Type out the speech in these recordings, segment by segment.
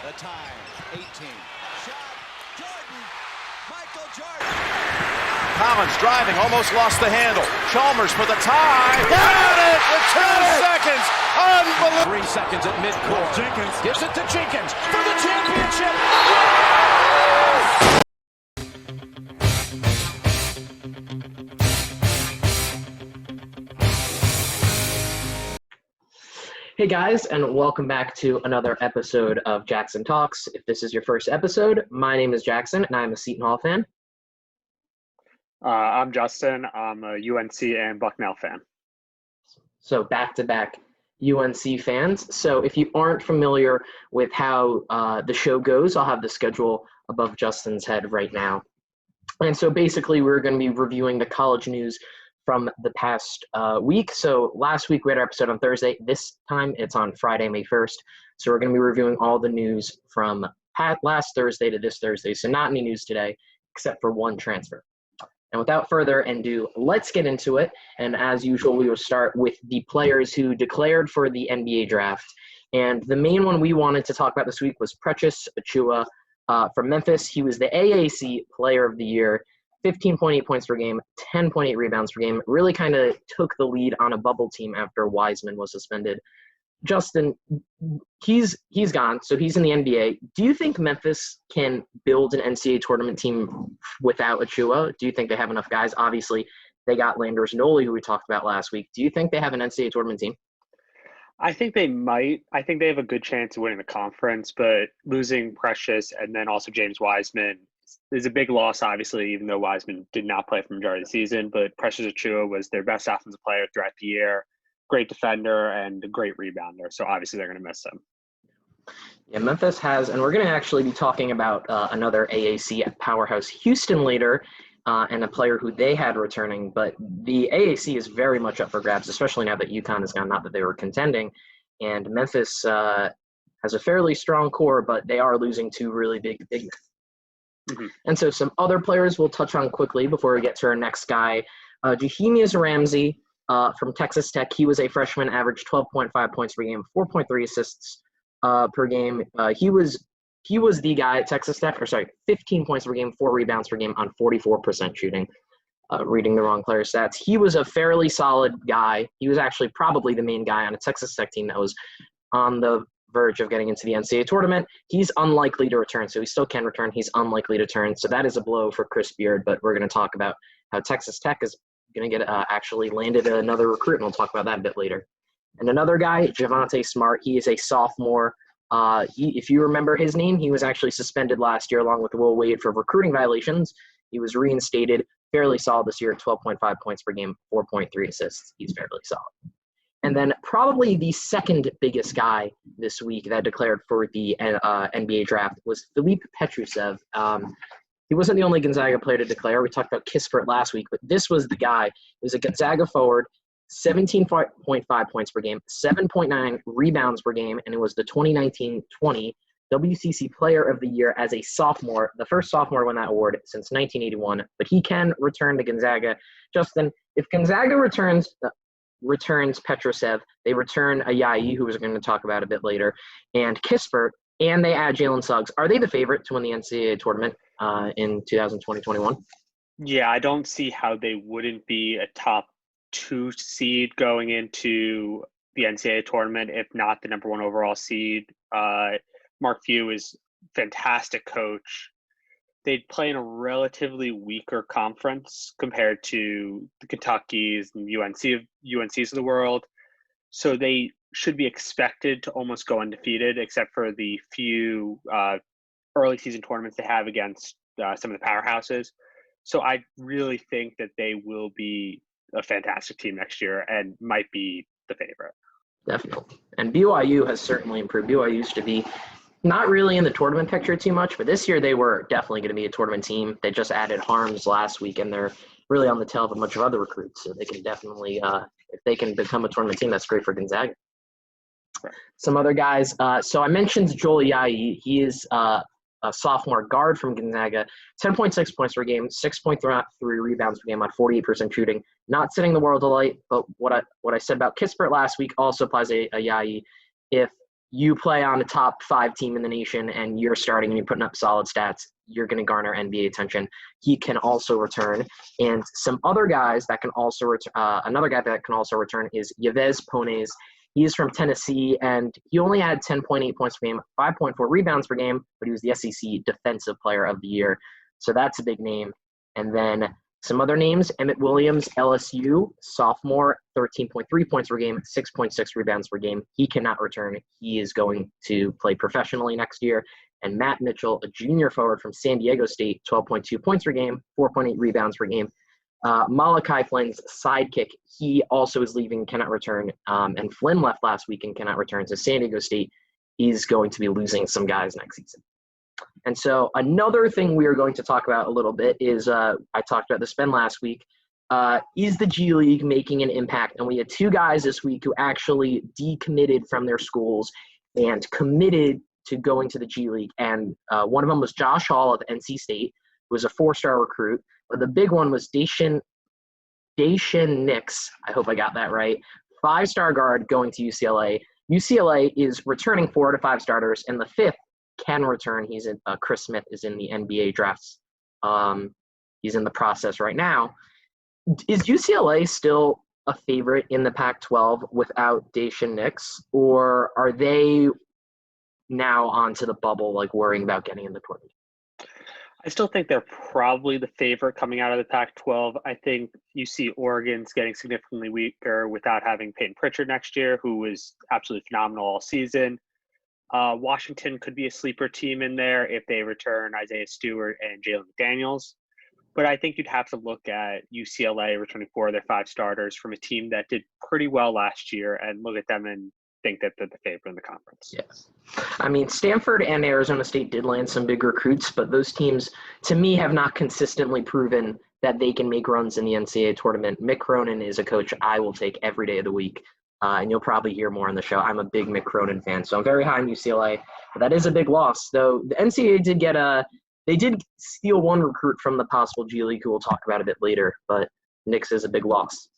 The time, 18. Shot, Jordan, Michael Jordan. Collins driving, almost lost the handle. Chalmers for the tie. Got it with 2 seconds. Unbelievable. 3 seconds at midcourt. Jenkins Gives it to Jenkins for the championship. Hey guys, and welcome back to another episode of Jackson Talks. If this is your first episode, my name is Jackson, and I'm a Seton Hall fan. I'm Justin. I'm a UNC and Bucknell fan. So back-to-back UNC fans. So if you aren't familiar with how the show goes, I'll have the schedule above Justin's head right now. And so basically we're going to be reviewing the college news from the past week. So last week we had our episode on Thursday. This time it's on Friday, May 1st. So we're going to be reviewing all the news from last Thursday to this Thursday. So not any news today, except for one transfer. And without further ado, let's get into it. And as usual, we will start with the players who declared for the NBA draft. And the main one we wanted to talk about this week was Precious Achiuwa from Memphis. He was the AAC Player of the Year. 15.8 points per game, 10.8 rebounds per game, really kind of took the lead on a bubble team after Wiseman was suspended. Justin, he's gone, so he's in the NBA. Do you think Memphis can build an NCAA tournament team without Achiuwa? Do you think they have enough guys? Obviously, they got Landers Noli, who we talked about last week. Do you think they have an NCAA tournament team? I think they might. I think they have a good chance of winning the conference, but losing Precious and then also James Wiseman is a big loss, obviously, even though Wiseman did not play for the majority of the season. But Precious Achiuwa was their best offensive player throughout the year, great defender, and a great rebounder. So obviously they're going to miss him. Yeah, Memphis has, and we're going to actually be talking about another AAC powerhouse, Houston, later, and a player who they had returning. But the AAC is very much up for grabs, especially now that UConn is gone, not that they were contending. And Memphis has a fairly strong core, but they are losing two really big men. Mm-hmm. And so some other players we'll touch on quickly before we get to our next guy. Jahemius Ramsey from Texas Tech. He was a freshman, averaged 12.5 points per game, 4.3 assists per game. He was the guy at Texas Tech, 15 points per game, 4 rebounds per game on 44% shooting. Reading the wrong player stats. He was a fairly solid guy. He was actually probably the main guy on a Texas Tech team that was on the verge of getting into the NCAA tournament. He's unlikely to return, so he still can return. He's unlikely to return, so that is a blow for Chris Beard, but we're going to talk about how Texas Tech is going to get actually landed another recruit, and we'll talk about that a bit later. And another guy, Javonte Smart, he is a sophomore. If you remember his name, he was actually suspended last year along with Will Wade for recruiting violations. He was reinstated, fairly solid this year at 12.5 points per game, 4.3 assists. He's fairly solid. And then probably the second biggest guy this week that declared for the NBA draft was Filip Petrusev. He wasn't the only Gonzaga player to declare. We talked about Kispert last week, but this was the guy. He was a Gonzaga forward, 17.5 points per game, 7.9 rebounds per game, and it was the 2019-20 WCC Player of the Year as a sophomore, the first sophomore to win that award since 1981. But he can return to Gonzaga. Justin, if Gonzaga returns Petrusev, they return Ayayi, who we're going to talk about a bit later, and Kispert, and they add Jalen Suggs. Are they the favorite to win the NCAA tournament in 2020-21? Yeah, I don't see how they wouldn't be a top 2 seed going into the NCAA tournament, if not the number 1 overall seed. Mark Few is fantastic coach. They'd play in a relatively weaker conference compared to the Kentuckys and UNCs of the world. So they should be expected to almost go undefeated, except for the few early season tournaments they have against some of the powerhouses. So I really think that they will be a fantastic team next year and might be the favorite. Definitely. And BYU has certainly improved. BYU used to be not really in the tournament picture too much, but this year they were definitely going to be a tournament team. They just added Harms last week, and they're really on the tail of a bunch of other recruits. So they can definitely, if they can become a tournament team, that's great for Gonzaga. Some other guys. So I mentioned Joel Ayayi. He is a sophomore guard from Gonzaga. 10.6 points per game, 6.3 rebounds per game on 48% shooting. Not setting the world alight, but what I said about Kispert last week also applies to Ayayi. If you play on a top 5 team in the nation and you're starting and you're putting up solid stats, you're going to garner NBA attention. He can also return. And some other guys that can also return, another guy that can also return is Yves Pones. He is from Tennessee, and he only had 10.8 points per game, 5.4 rebounds per game, but he was the SEC Defensive Player of the Year. So that's a big name. And then some other names, Emmett Williams, LSU, sophomore, 13.3 points per game, 6.6 rebounds per game. He cannot return. He is going to play professionally next year. And Matt Mitchell, a junior forward from San Diego State, 12.2 points per game, 4.8 rebounds per game. Malachi Flynn's sidekick, he also is leaving, cannot return. And Flynn left last week and cannot return. So San Diego State is going to be losing some guys next season. And so another thing we are going to talk about a little bit is, I talked about this Ben last week, is the G League making an impact? And we had 2 guys this week who actually decommitted from their schools and committed to going to the G League. And one of them was Josh Hall of NC State, who was a 4-star recruit. But the big one was Dacian Nix. I hope I got that right. 5-star guard going to UCLA. UCLA is returning 4 to 5 starters, and the 5th can return. He's in, Chris Smith is in the NBA drafts. He's in the process right now. Is UCLA still a favorite in the Pac-12 without Dacian Nix, or are they now onto the bubble, like worrying about getting in the tournament? I still think they're probably the favorite coming out of the Pac-12. I think you see Oregon's getting significantly weaker without having Peyton Pritchard next year, who was absolutely phenomenal all season. Washington could be a sleeper team in there if they return Isaiah Stewart and Jalen McDaniels. But I think you'd have to look at UCLA returning 4 of their 5 starters from a team that did pretty well last year and look at them and think that they're the favorite in the conference. Yes. I mean, Stanford and Arizona State did land some big recruits, but those teams, to me, have not consistently proven that they can make runs in the NCAA tournament. Mick Cronin is a coach I will take every day of the week, and you'll probably hear more on the show. I'm a big Mick Cronin fan, so I'm very high on UCLA, but that is a big loss. Though the NCAA did get they did steal one recruit from the possible G League, who we'll talk about a bit later, but Knicks is a big loss.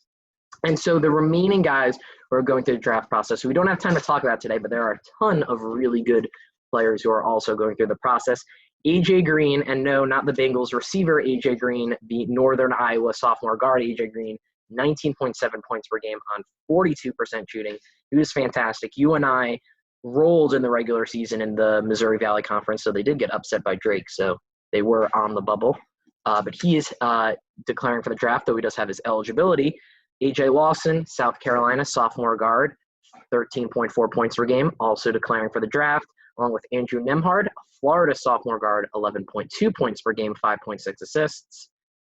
And so the remaining guys who are going through the draft process, who we don't have time to talk about today, but there are a ton of really good players who are also going through the process. A.J. Green, and no, not the Bengals receiver A.J. Green, the Northern Iowa sophomore guard A.J. Green, 19.7 points per game on 42% shooting. He was fantastic. UNI rolled in the regular season in the Missouri Valley Conference, so they did get upset by Drake, so they were on the bubble. But he is declaring for the draft, though he does have his eligibility. A.J. Lawson, South Carolina, sophomore guard, 13.4 points per game, also declaring for the draft, along with Andrew Nemhard, Florida sophomore guard, 11.2 points per game, 5.6 assists.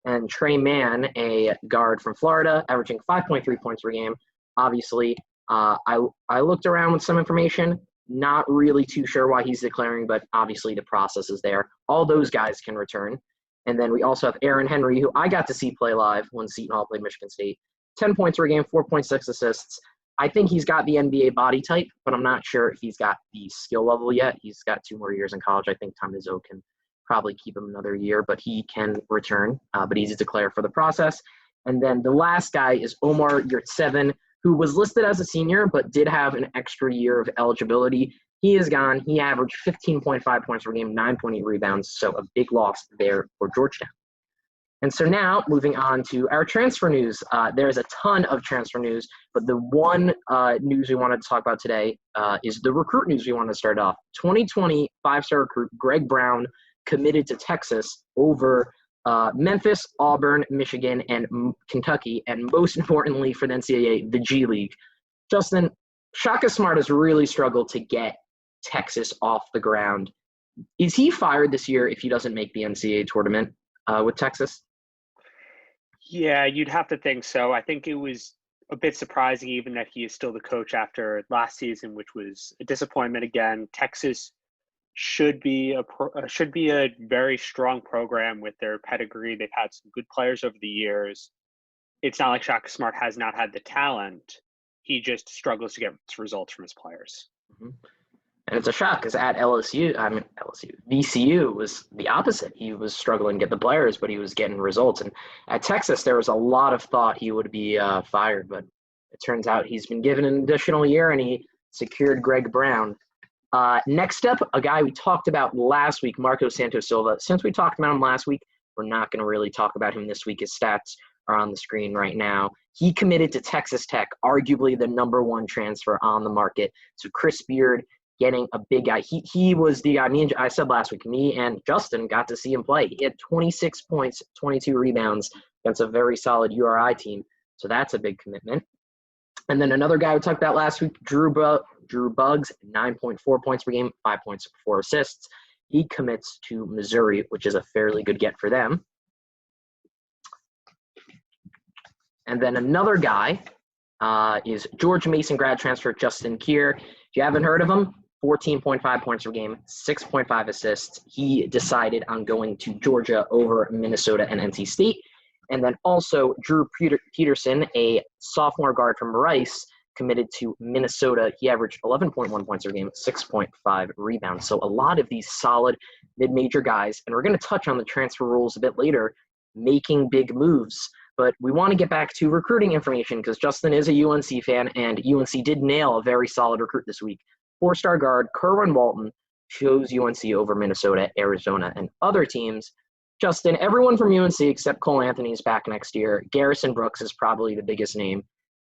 And Trey Mann, a guard from Florida, averaging 5.3 points per game. Obviously, I looked around with some information, not really too sure why he's declaring, but obviously the process is there. All those guys can return. And then we also have Aaron Henry, who I got to see play live when Seton Hall played Michigan State. 10 points per game, 4.6 assists. I think he's got the NBA body type, but I'm not sure if he's got the skill level yet. He's got 2 more years in college. I think Tom Izzo can probably keep him another year, but he can return, but he's declared for the process. And then the last guy is Omar Yurtseven, who was listed as a senior, but did have an extra year of eligibility. He is gone. He averaged 15.5 points per game, 9.8 rebounds, so a big loss there for Georgetown. And so now, moving on to our transfer news. There's a ton of transfer news, but the one news we wanted to talk about today is the recruit news we wanted to start off. 2020 5-star recruit Greg Brown committed to Texas over Memphis, Auburn, Michigan, and Kentucky, and most importantly for the NCAA, the G League. Justin, Shaka Smart has really struggled to get Texas off the ground. Is he fired this year if he doesn't make the NCAA tournament with Texas? Yeah, you'd have to think so. I think it was a bit surprising even that he is still the coach after last season, which was a disappointment again. Texas should be a very strong program with their pedigree. They've had some good players over the years. It's not like Shaka Smart has not had the talent. He just struggles to get results from his players. Mm-hmm. And it's a shock because at VCU was the opposite. He was struggling to get the players, but he was getting results. And at Texas, there was a lot of thought he would be fired, but it turns out he's been given an additional year and he secured Greg Brown. Next up, a guy we talked about last week, Marco Santos Silva. Since we talked about him last week, we're not going to really talk about him this week. His stats are on the screen right now. He committed to Texas Tech, arguably the number one transfer on the market. So Chris Beard getting a big guy. He was the guy, I said last week, me and Justin got to see him play. He had 26 points, 22 rebounds against a very solid URI team. So that's a big commitment. And then another guy we talked about last week, Drew Buggs, 9.4 points per game, 5 points, 4 assists. He commits to Missouri, which is a fairly good get for them. And then another guy is George Mason grad transfer Justin Keir. If you haven't heard of him, 14.5 points per game, 6.5 assists. He decided on going to Georgia over Minnesota and NC State. And then also Drew Peterson, a sophomore guard from Rice, committed to Minnesota. He averaged 11.1 points per game, 6.5 rebounds. So a lot of these solid mid-major guys, and we're going to touch on the transfer rules a bit later, making big moves. But we want to get back to recruiting information because Justin is a UNC fan, and UNC did nail a very solid recruit this week. 4-star guard Kerwin Walton chose UNC over Minnesota, Arizona, and other teams. Justin, everyone from UNC except Cole Anthony is back next year. Garrison Brooks is probably the biggest name.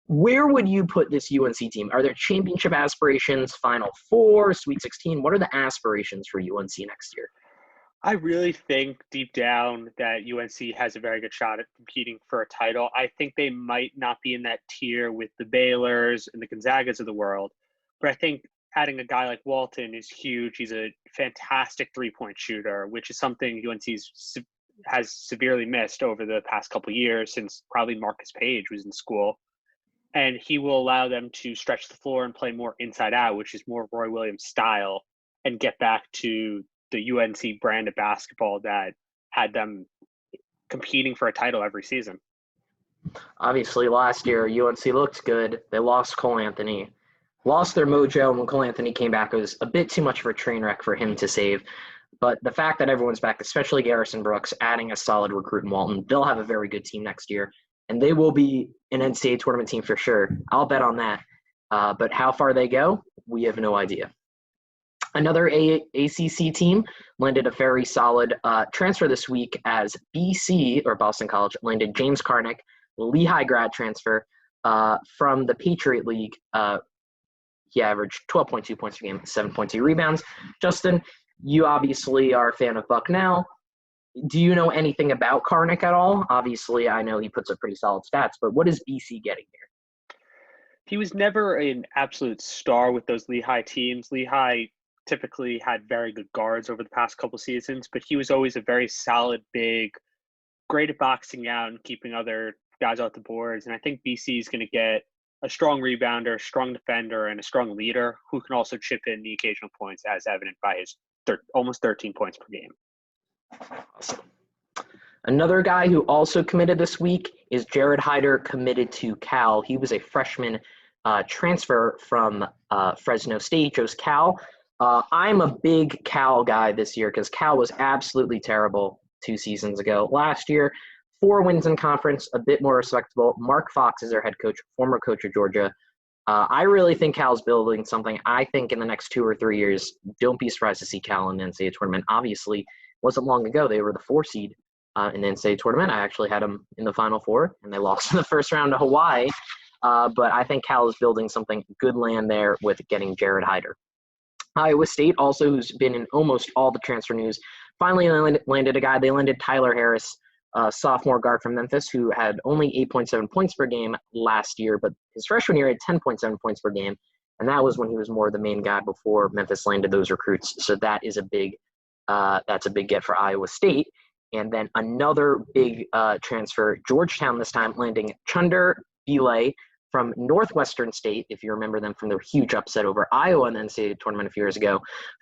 Where would you put this UNC team? Are there championship aspirations, Final Four, Sweet 16? What are the aspirations for UNC next year? I really think deep down that UNC has a very good shot at competing for a title. I think they might not be in that tier with the Baylors and the Gonzagas of the world, but I think adding a guy like Walton is huge. He's a fantastic three-point shooter, which is something UNC has severely missed over the past couple of years since probably Marcus Page was in school. And he will allow them to stretch the floor and play more inside out, which is more Roy Williams style, and get back to the UNC brand of basketball that had them competing for a title every season. Obviously, last year, UNC looked good. They lost Cole Anthony, lost their mojo, and when Cole Anthony came back, it was a bit too much of a train wreck for him to save. But the fact that everyone's back, especially Garrison Brooks, adding a solid recruit in Walton, they'll have a very good team next year. And they will be an NCAA tournament team for sure. I'll bet on that. But how far they go, we have no idea. Another ACC team landed a very solid transfer this week as BC, or Boston College, landed James Karnick, Lehigh grad transfer from the Patriot League. He averaged 12.2 points per game, 7.2 rebounds. Justin, you obviously are a fan of Bucknell. Do you know anything about Karnick at all? Obviously, I know he puts up pretty solid stats, but what is BC getting here? He was never an absolute star with those Lehigh teams. Lehigh typically had very good guards over the past couple seasons, but he was always a very solid, big, great at boxing out and keeping other guys off the boards. And I think BC is going to get a strong rebounder, strong defender, and a strong leader who can also chip in the occasional points, as evident by his almost 13 points per game. Awesome. Another guy who also committed this week is Jared Hyder, committed to Cal. He was a freshman transfer from Fresno State, chose Cal. I'm a big Cal guy this year because Cal was absolutely terrible 2 seasons ago. Last year, 4 wins in conference, a bit more respectable. Mark Fox is their head coach, former coach of Georgia. I really think Cal's building something. I think in the next 2 or 3 years, don't be surprised to see Cal in the NCAA tournament. Obviously, it wasn't long ago. They were the 4 seed in the NCAA tournament. I actually had them in the Final Four, and they lost in the first round to Hawaii. But I think Cal is building something good land there with getting Jared Hyder. Iowa State, also who's been in almost all the transfer news, finally landed a guy. They landed Tyler Harris, sophomore guard from Memphis, who had only 8.7 points per game last year, but his freshman year had 10.7 points per game, and that was when he was more the main guy before Memphis landed those recruits. So that is that's a big get for Iowa State. And then another big transfer, Georgetown this time, landing Chunder Belay from Northwestern State, if you remember them from their huge upset over Iowa in the NCAA tournament a few years ago.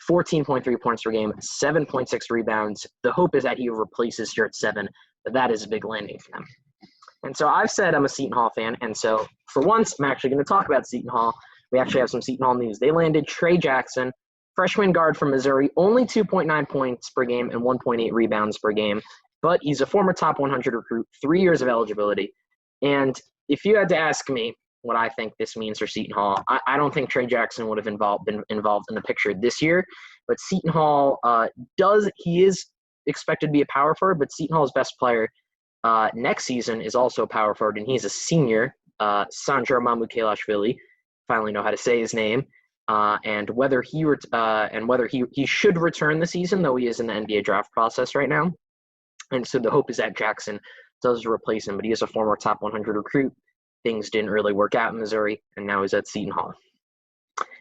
14.3 points per game, 7.6 rebounds. The hope is that he replaces here at 7, but that is a big landing for them. And so I've said I'm a Seton Hall fan, and so for once, I'm actually going to talk about Seton Hall. We actually have some Seton Hall news. They landed Trey Jackson, freshman guard from Missouri, only 2.9 points per game and 1.8 rebounds per game, but he's a former top 100 recruit, 3 years of eligibility. And if you had to ask me, what I think this means for Seton Hall. I don't think Trey Jackson would have been involved in the picture this year, but Seton Hall he is expected to be a power forward, but Seton Hall's best player next season is also a power forward, and he's a senior, Sandro Mamukelashvili. Finally know how to say his name. And whether he should return the season, though he is in the NBA draft process right now. And so the hope is that Jackson does replace him, but he is a former top 100 recruit. Things didn't really work out in Missouri, and now he's at Seton Hall.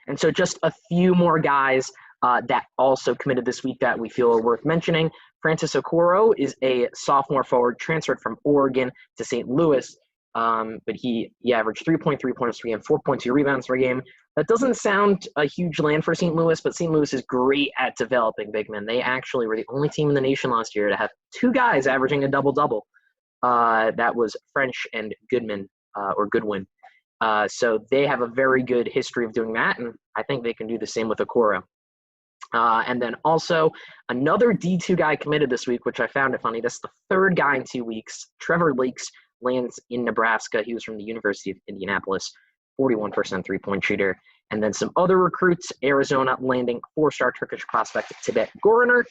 And so just a few more guys that also committed this week that we feel are worth mentioning. Francis Okoro is a sophomore forward transferred from Oregon to St. Louis, but he averaged 3.3 points per game, 4.2 rebounds per game. That doesn't sound a huge land for St. Louis, but St. Louis is great at developing big men. They actually were the only team in the nation last year to have two guys averaging a double-double. That was French and Goodwin. So they have a very good history of doing that, and I think they can do the same with Okoro. And then also another D2 guy committed this week, which I found it funny. That's the third guy in 2 weeks. Trevor Lakes lands in Nebraska. He was from the University of Indianapolis, 41% three-point shooter. And then some other recruits, Arizona landing 4-star Turkish prospect Tibet Goriner.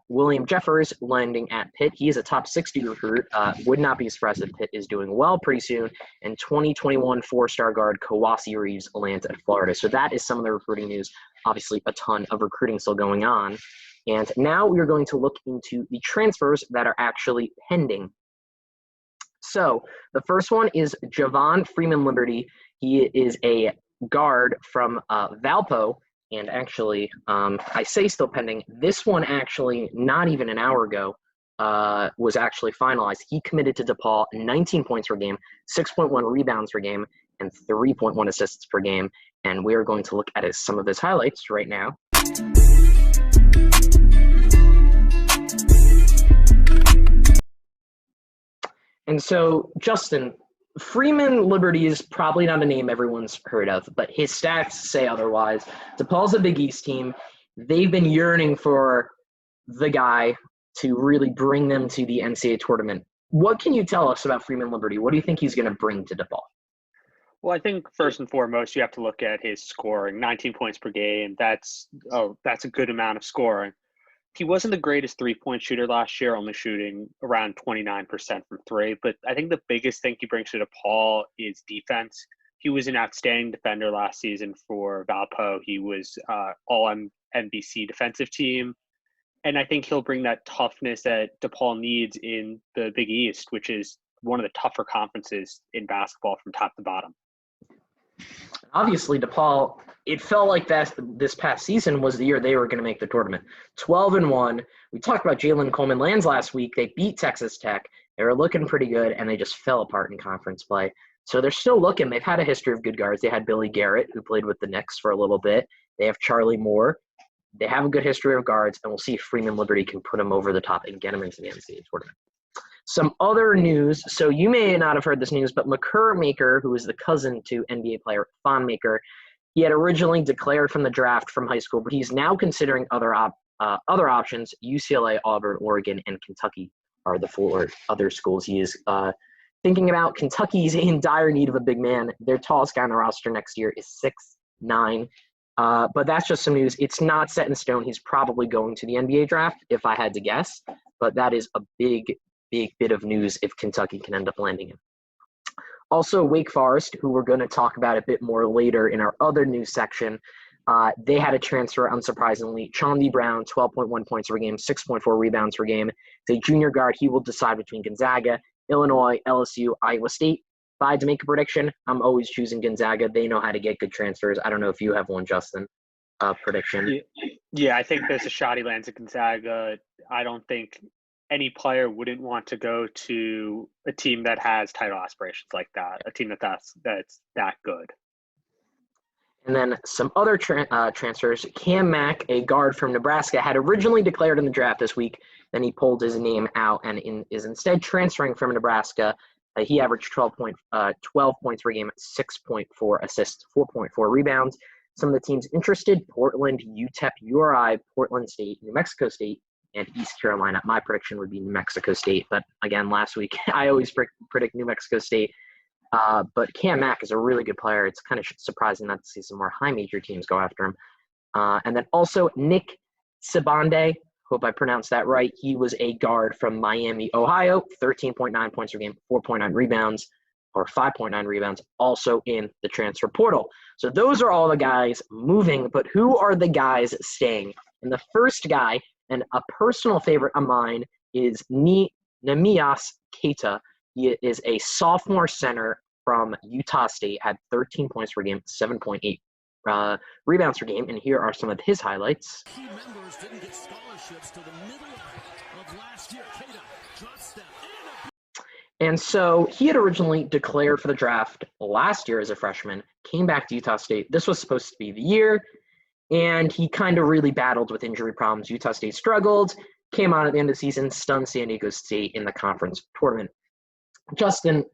William Jeffers landing at Pitt. He is a top 60 recruit. Would not be surprised if Pitt is doing well pretty soon. And 2021 4-star guard Kawasi Reeves lands at Florida. So that is some of the recruiting news. Obviously, a ton of recruiting still going on. And now we are going to look into the transfers that are actually pending. So the first one is Javon Freeman-Liberty. He is a guard from Valpo. And actually, I say still pending. This one actually, not even an hour ago, was actually finalized. He committed to DePaul 19 points per game, 6.1 rebounds per game, and 3.1 assists per game. And we are going to look at some of his highlights right now. And so, Justin, Freeman-Liberty is probably not a name everyone's heard of, but his stats say otherwise. DePaul's a Big East team. They've been yearning for the guy to really bring them to the NCAA tournament. What can you tell us about Freeman-Liberty? What do you think he's going to bring to DePaul? Well, I think first and foremost, you have to look at his scoring. 19 points per game. That's a good amount of scoring. He wasn't the greatest three-point shooter last year, only shooting around 29% from three. But I think the biggest thing he brings to DePaul is defense. He was an outstanding defender last season for Valpo. He was all NBC defensive team. And I think he'll bring that toughness that DePaul needs in the Big East, which is one of the tougher conferences in basketball from top to bottom. Obviously, DePaul, it felt like this past season was the year they were going to make the tournament. 12-1. We talked about Jalen Coleman-Lands last week. They beat Texas Tech. They were looking pretty good, and they just fell apart in conference play. So they're still looking. They've had a history of good guards. They had Billy Garrett, who played with the Knicks for a little bit. They have Charlie Moore. They have a good history of guards, and we'll see if Freeman-Liberty can put them over the top and get them into the NCAA tournament. Some other news. So you may not have heard this news, but Makur Maker, who is the cousin to NBA player Thon Maker, he had originally declared from the draft from high school, but he's now considering other options. UCLA, Auburn, Oregon, and Kentucky are the four other schools he is thinking about. Kentucky's in dire need of a big man. Their tallest guy on the roster next year is 6'9". But that's just some news. It's not set in stone. He's probably going to the NBA draft, if I had to guess. But that is a big bit of news if Kentucky can end up landing him. Also, Wake Forest, who we're going to talk about a bit more later in our other news section, they had a transfer, unsurprisingly. Chaundi Brown, 12.1 points per game, 6.4 rebounds per game. It's a junior guard. He will decide between Gonzaga, Illinois, LSU, Iowa State. If I had to make a prediction, I'm always choosing Gonzaga. They know how to get good transfers. I don't know if you have one, Justin. Prediction. Yeah, I think there's a shot he lands at Gonzaga. I don't think any player wouldn't want to go to a team that has title aspirations like that, a team that's that good. And then some other transfers. Cam Mack, a guard from Nebraska, had originally declared in the draft this week. Then he pulled his name out and is instead transferring from Nebraska. He averaged 12 points per game, 6.4 assists, 4.4 rebounds. Some of the teams interested: Portland, UTEP, URI, Portland State, New Mexico State, and East Carolina. My prediction would be New Mexico State. But again, last week, I always predict New Mexico State. But Cam Mack is a really good player. It's kind of surprising not to see some more high major teams go after him. And then also Nick Sibande, hope I pronounced that right. He was a guard from Miami, Ohio, 13.9 points per game, 4.9 rebounds, or 5.9 rebounds, also in the transfer portal. So those are all the guys moving, but who are the guys staying? And the first guy, and a personal favorite of mine, is Nehemias Keita. He is a sophomore center from Utah State, had 13 points per game, 7.8 rebounds per game, and here are some of his highlights. Key members didn't get scholarships till the middle of last year. Keita drops that And so he had originally declared for the draft last year as a freshman, came back to Utah State. This was supposed to be the year, and he kind of really battled with injury problems. Utah State struggled, came out at the end of the season, stunned San Diego State in the conference tournament. Justin,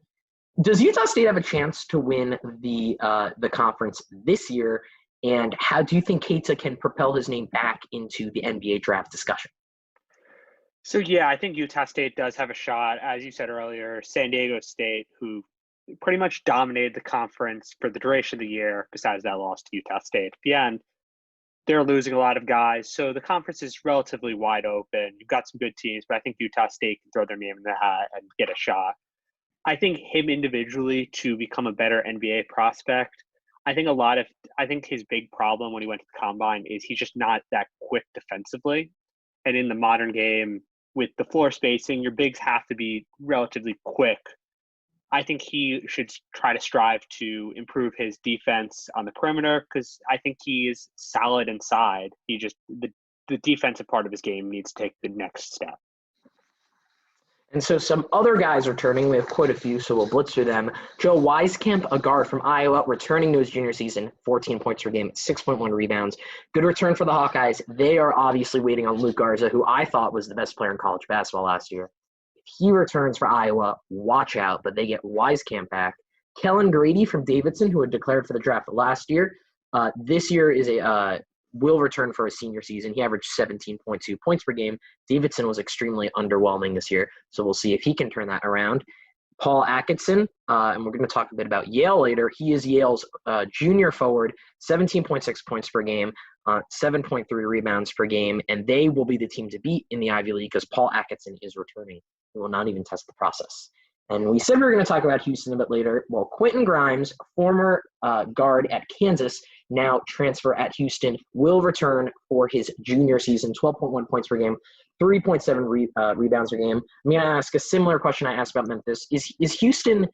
does Utah State have a chance to win the conference this year? And how do you think Keita can propel his name back into the NBA draft discussion? So, yeah, I think Utah State does have a shot. As you said earlier, San Diego State, who pretty much dominated the conference for the duration of the year, besides that loss to Utah State. At the end, they're losing a lot of guys. So the conference is relatively wide open. You've got some good teams, but I think Utah State can throw their name in the hat and get a shot. I think him individually to become a better NBA prospect, I think his big problem when he went to the combine is he's just not that quick defensively. And in the modern game, with the floor spacing, your bigs have to be relatively quick. I think he should try to strive to improve his defense on the perimeter because I think he is solid inside. He just the defensive part of his game needs to take the next step. And so some other guys returning. We have quite a few, so we'll blitz through them. Joe Wieskamp, a guard from Iowa, returning to his junior season, 14 points per game, 6.1 rebounds. Good return for the Hawkeyes. They are obviously waiting on Luke Garza, who I thought was the best player in college basketball last year. If he returns for Iowa, watch out, but they get Wieskamp back. Kellen Grady from Davidson, who had declared for the draft last year. This year is will return for his senior season. He averaged 17.2 points per game. Davidson was extremely underwhelming this year, so we'll see if he can turn that around. Paul Atkinson, and we're going to talk a bit about Yale later. He is Yale's junior forward, 17.6 points per game, 7.3 rebounds per game, and they will be the team to beat in the Ivy League because Paul Atkinson is returning. He will not even test the process. And we said we were going to talk about Houston a bit later. Well, Quentin Grimes, former guard at Kansas, now transfer at Houston, will return for his junior season, 12.1 points per game, 3.7 rebounds per game. I'm going to ask a similar question I asked about Memphis. Is Houston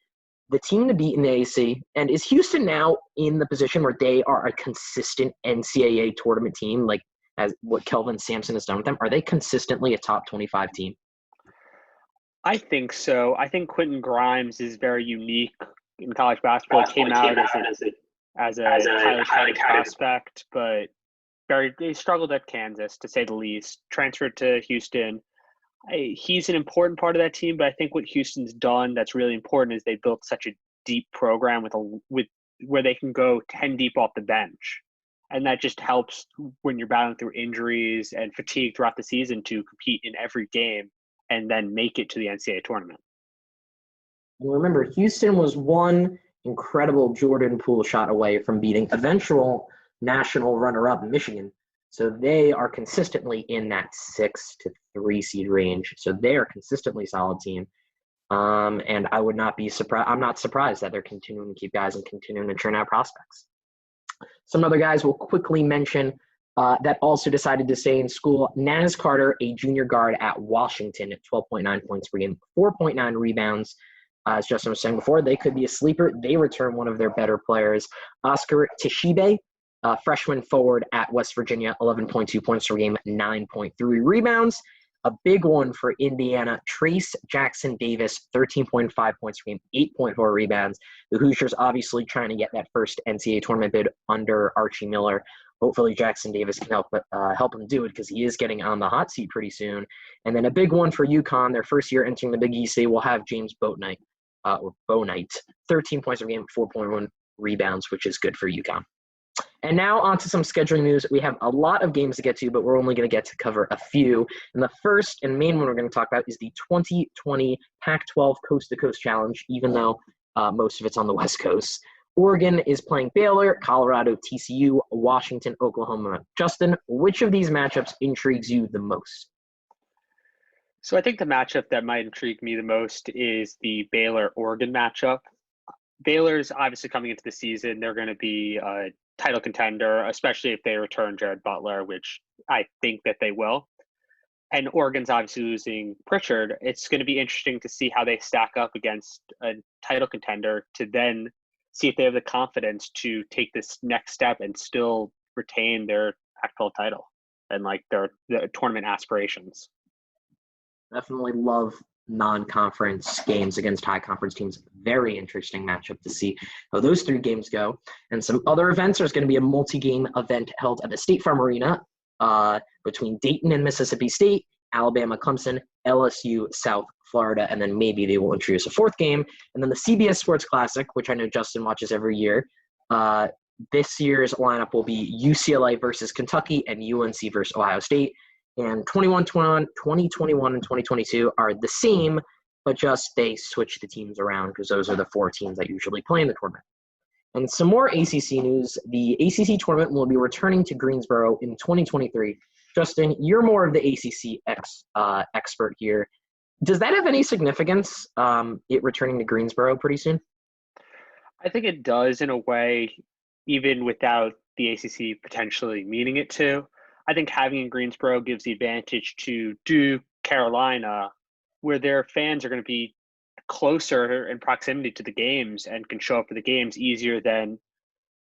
the team to beat in the AAC? And is Houston now in the position where they are a consistent NCAA tournament team, like as what Kelvin Sampson has done with them? Are they consistently a top 25 team? I think so. I think Quentin Grimes is very unique in college basketball. He came out as a highly touted prospect, but they struggled at Kansas, to say the least. Transferred to Houston. He's an important part of that team, but I think what Houston's done that's really important is they built such a deep program with where they can go 10 deep off the bench. And that just helps when you're battling through injuries and fatigue throughout the season to compete in every game and then make it to the NCAA tournament. And remember, Houston was one incredible Jordan Poole shot away from beating eventual national runner-up Michigan. So they are consistently in that 6 to 3 seed range. So they are a consistently solid team. And I would not be surprised. I'm not surprised that they're continuing to keep guys and continuing to churn out prospects. Some other guys we'll quickly mention that also decided to stay in school. Naz Carter, a junior guard at Washington at 12.9 points per game, 4.9 rebounds. As Justin was saying before, they could be a sleeper. They return one of their better players. Oscar Tshiebwe, freshman forward at West Virginia, 11.2 points per game, 9.3 rebounds. A big one for Indiana, Trace Jackson Davis, 13.5 points per game, 8.4 rebounds. The Hoosiers obviously trying to get that first NCAA tournament bid under Archie Miller. Hopefully Jackson Davis can help him do it because he is getting on the hot seat pretty soon. And then a big one for UConn, their first year entering the Big East. They will have James Bouknight, 13 points per game, 4.1 rebounds, which is good for UConn. And now on to some scheduling news. We have a lot of games to get to, but we're only going to get to cover a few. And the first and main one we're going to talk about is the 2020 Pac-12 Coast-to-Coast Challenge, even though Most of it's on the West Coast. Oregon is playing Baylor, Colorado, TCU, Washington, Oklahoma. Justin, which of these matchups intrigues you the most? So I think the matchup that might intrigue me the most is the Baylor-Oregon matchup. Baylor's obviously coming into the season. They're going to be a title contender, especially if they return Jared Butler, which I think that they will. And Oregon's obviously losing Pritchard. It's going to be interesting to see how they stack up against a title contender to then see if they have the confidence to take this next step and still retain their Pac-12 title and like their tournament aspirations. Definitely love non-conference games against high conference teams. Very interesting matchup to see how those 3 games go. And some other events. There's going to be a multi-game event held at the State Farm Arena between Dayton and Mississippi State, Alabama, Clemson, LSU, South Florida, and then maybe they will introduce a 4th game. And then the CBS Sports Classic, which I know Justin watches every year. This year's lineup will be UCLA versus Kentucky and UNC versus Ohio State. And 2021 and 2022 are the same, but just they switch the teams around because those are the 4 teams that usually play in the tournament. And some more ACC news. The ACC tournament will be returning to Greensboro in 2023. Justin, you're more of the ACC expert here. Does that have any significance, it returning to Greensboro pretty soon? I think it does in a way, even without the ACC potentially meaning it to. I think having in Greensboro gives the advantage to Duke, Carolina, where their fans are going to be closer in proximity to the games and can show up for the games easier than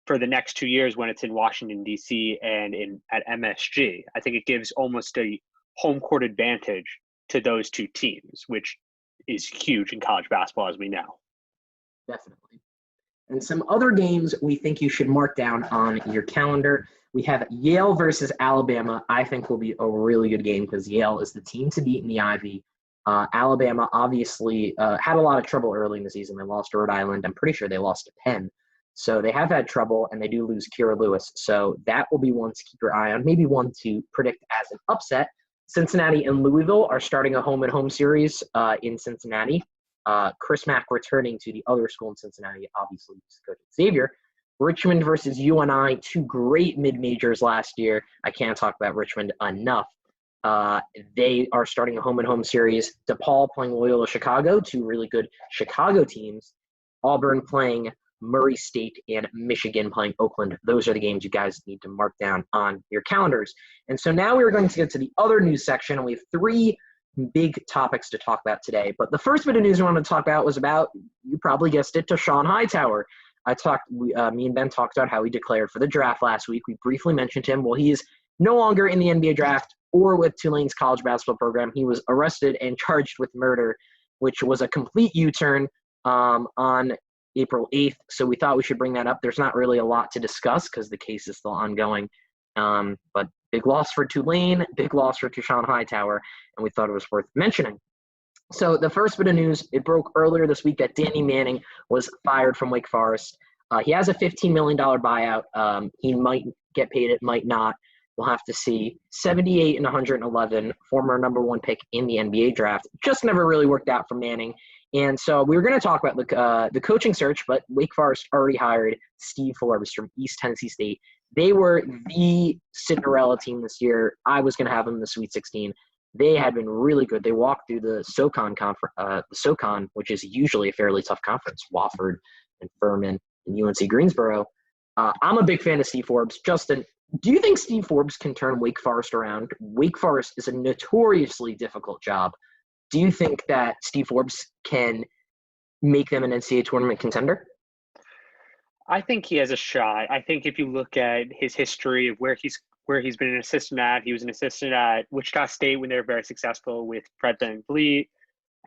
for the next 2 years when it's in Washington, D.C. and at MSG. I think it gives almost a home court advantage to those 2 teams, which is huge in college basketball, as we know. Definitely. And some other games we think you should mark down on your calendar. We have Yale versus Alabama. I think will be a really good game because Yale is the team to beat in the Ivy. Alabama obviously had a lot of trouble early in the season. They lost to Rhode Island. I'm pretty sure they lost to Penn. So they have had trouble, and they do lose Kira Lewis. So that will be one to keep your eye on, maybe one to predict as an upset. Cincinnati and Louisville are starting a home-and-home series in Cincinnati. Chris Mack returning to the other school in Cincinnati, obviously, Coach Xavier. Richmond versus UNI, 2 great mid-majors last year. I can't talk about Richmond enough. They are starting a home-and-home series. DePaul playing Loyola Chicago, 2 really good Chicago teams. Auburn playing Murray State and Michigan playing Oakland. Those are the games you guys need to mark down on your calendars. And so now we're going to get to the other news section, and we have 3 big topics to talk about today. But the first bit of news we wanted to talk about was about, you probably guessed it, Sean Hightower. Me and Ben talked about how he declared for the draft last week. We briefly mentioned him. Well, he is no longer in the NBA draft or with Tulane's college basketball program. He was arrested and charged with murder, which was a complete U-turn on April 8th. So we thought we should bring that up. There's not really a lot to discuss because the case is still ongoing. But big loss for Tulane, big loss for Sean Hightower, and we thought it was worth mentioning. So the first bit of news, it broke earlier this week that Danny Manning was fired from Wake Forest. He has a $15 million buyout. He might get paid, it might not. We'll have to see. 78 and 111, former number 1 pick in the NBA draft. Just never really worked out for Manning. And so we were going to talk about the coaching search, but Wake Forest already hired Steve Forbes from East Tennessee State. They were the Cinderella team this year. I was going to have them in the Sweet 16. They had been really good. They walked through the SoCon, which is usually a fairly tough conference, Wofford and Furman and UNC Greensboro. I'm a big fan of Steve Forbes. Justin, do you think Steve Forbes can turn Wake Forest around? Wake Forest is a notoriously difficult job. Do you think that Steve Forbes can make them an NCAA tournament contender? I think he has a shot. I think if you look at his history of where he's been an assistant at, he was an assistant at Wichita State when they were very successful with Fred VanVleet,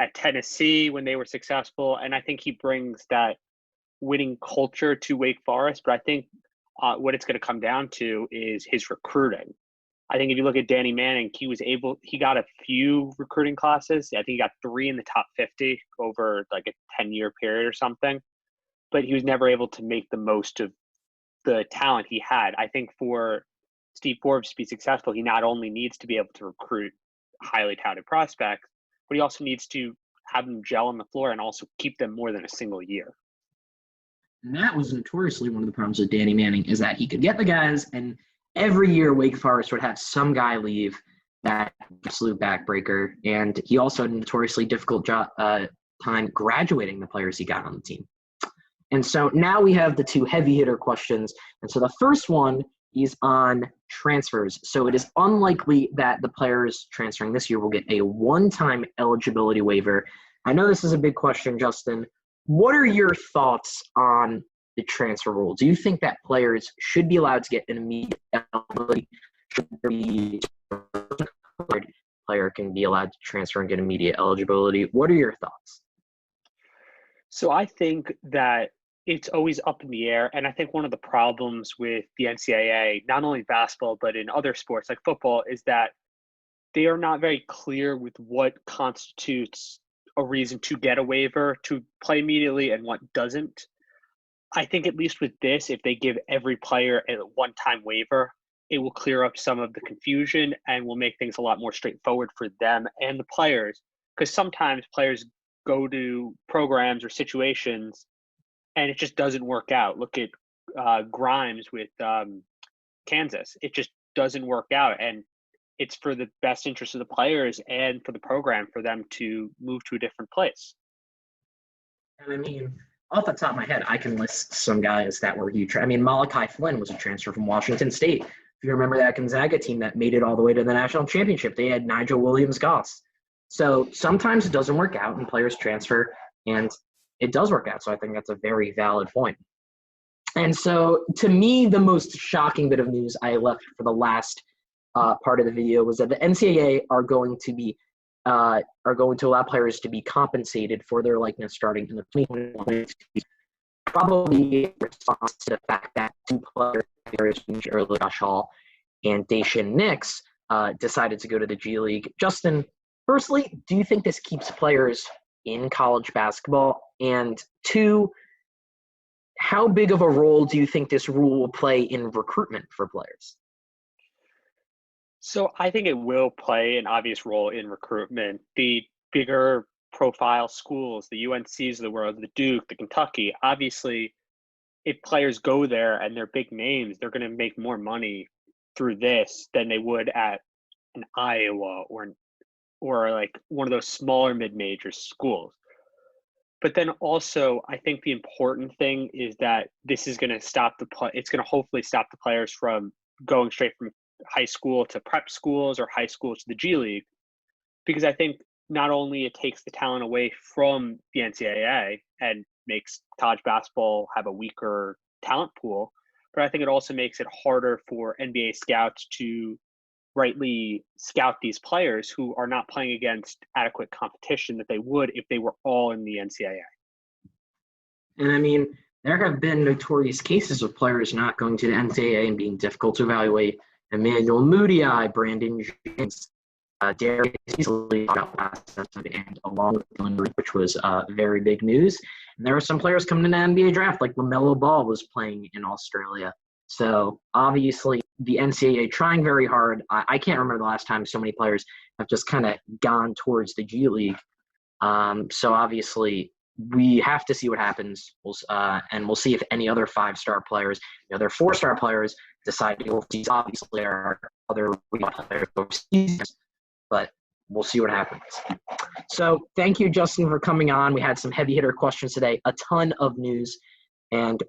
at Tennessee when they were successful, and I think he brings that winning culture to Wake Forest. But I think what it's going to come down to is his recruiting. I think if you look at Danny Manning, he got a few recruiting classes. I think he got 3 in the top 50 over like a 10-year period or something. But he was never able to make the most of the talent he had. I think for Steve Forbes to be successful, he not only needs to be able to recruit highly touted prospects, but he also needs to have them gel on the floor and also keep them more than a single year. And that was notoriously one of the problems with Danny Manning, is that he could get the guys, and every year Wake Forest would have some guy leave, that absolute backbreaker. And he also had a notoriously difficult time graduating the players he got on the team. And so now we have the two heavy hitter questions. And so the first one is on transfers. So it is unlikely that the players transferring this year will get a one-time eligibility waiver. I know this is a big question, Justin. What are your thoughts on the transfer rule? Do you think that players should be allowed to get an immediate eligibility? Should there be player can be allowed to transfer and get immediate eligibility? What are your thoughts? So I think that it's always up in the air. And I think one of the problems with the NCAA, not only basketball, but in other sports like football, is that they are not very clear with what constitutes a reason to get a waiver to play immediately and what doesn't. I think at least with this, if they give every player a one-time waiver, it will clear up some of the confusion and will make things a lot more straightforward for them and the players. Because sometimes players go to programs or situations and it just doesn't work out. Look at Grimes with Kansas. It just doesn't work out. And it's for the best interest of the players and for the program for them to move to a different place. And I mean, off the top of my head, I can list some guys that were huge. I mean, Malachi Flynn was a transfer from Washington State. If you remember that Gonzaga team that made it all the way to the national championship, they had Nigel Williams-Goss. So sometimes it doesn't work out and players transfer, and it does work out. So I think that's a very valid point. And so to me, the most shocking bit of news I left for the last part of the video was that the NCAA are going to allow players to be compensated for their likeness starting in the 2021 season, probably in response to the fact that two players, earlier, Josh Hall and Daishin Nix, decided to go to the G League. Justin, firstly, do you think this keeps players in college basketball? And two, how big of a role do you think this rule will play in recruitment for players? So I think it will play an obvious role in recruitment. The bigger profile schools, the UNCs of the world, the Duke, the Kentucky, obviously, if players go there and they're big names, they're going to make more money through this than they would at an Iowa or like one of those smaller mid-major schools. But then also, I think the important thing is that this is going to it's going to hopefully stop the players from going straight from high school to prep schools or high school to the G League, because I think not only it takes the talent away from the NCAA and makes college basketball have a weaker talent pool, but I think it also makes it harder for NBA scouts to rightly scout these players who are not playing against adequate competition that they would if they were all in the NCAA. And I mean, there have been notorious cases of players not going to the NCAA and being difficult to evaluate. Emmanuel Mudiay, Brandon James, Darius Easley got last episode, and along with Dylan Reed, which was very big news. And there were some players coming in the NBA draft, like LaMelo Ball was playing in Australia. So obviously the NCAA trying very hard. I can't remember the last time so many players have just kind of gone towards the G League. So obviously we have to see what happens, and we'll see if any other 5-star players, the other 4-star players decide to go overseas. Obviously, there are other players overseas, but we'll see what happens. So thank you, Justin, for coming on. We had some heavy hitter questions today, a ton of news. And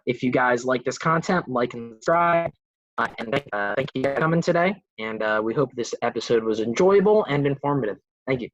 if you guys like this content, like and subscribe. And thank you for coming today. And we hope this episode was enjoyable and informative. Thank you.